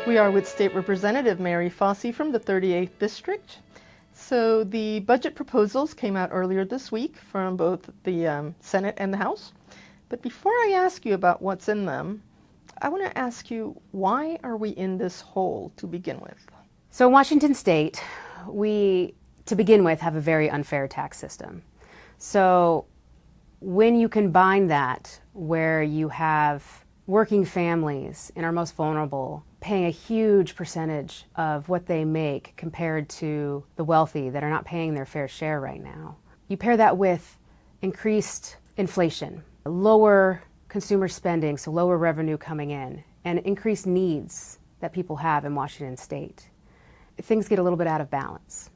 We are with State Representative Mary Fosse from the 38th District. So the budget proposals came out earlier this week from both the Senate and the House. But before I ask you about what's in them, I want to ask you, why are we in this hole to begin with? So in Washington State, we, to begin with, have a very unfair tax system. So when you combine that, where you have working families and our most vulnerable paying a huge percentage of what they make compared to the wealthy that are not paying their fair share right now, you pair that with increased inflation, lower consumer spending, so lower revenue coming in, and increased needs that people have in Washington State, things get a little bit out of balance.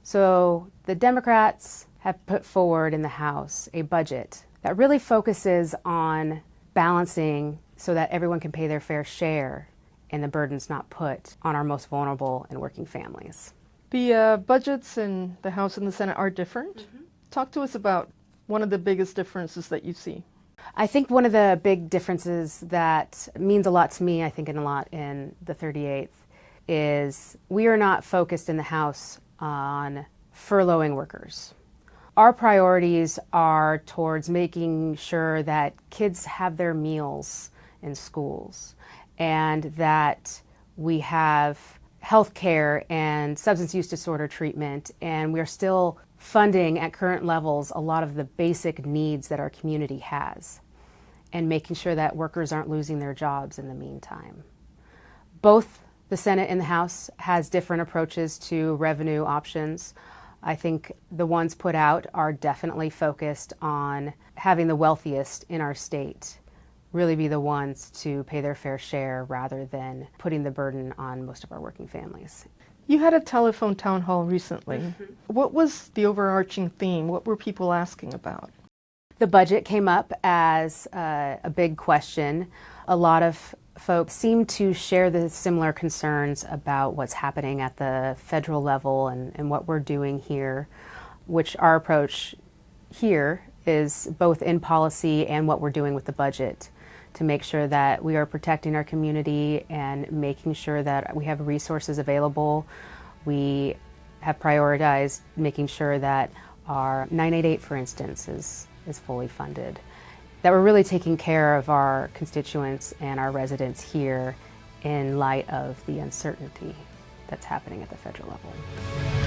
So the Democrats have put forward in the House a budget that really focuses on balancing so that everyone can pay their fair share and the burden's not put on our most vulnerable and working families. The budgets in the House and the Senate are different. Mm-hmm. Talk to us about one of the biggest differences that you see. I think one of the big differences that means a lot to me, I think, and a lot in the 38th, is we are not focused in the House on furloughing workers. Our priorities are towards making sure that kids have their meals in schools and that we have health care and substance use disorder treatment, and we're still funding at current levels a lot of the basic needs that our community has, and making sure that workers aren't losing their jobs in the meantime. Both the Senate and the House has different approaches to revenue options. I think the ones put out are definitely focused on having the wealthiest in our state really be the ones to pay their fair share rather than putting the burden on most of our working families. You had a telephone town hall recently. Mm-hmm. What was the overarching theme? What were people asking about? The budget came up as a big question. A lot of folks seem to share the similar concerns about what's happening at the federal level and what we're doing here, which our approach here is both in policy and what we're doing with the budget to make sure that we are protecting our community and making sure that we have resources available. We have prioritized making sure that our 988, for instance, is fully funded, that we're really taking care of our constituents and our residents here in light of the uncertainty that's happening at the federal level.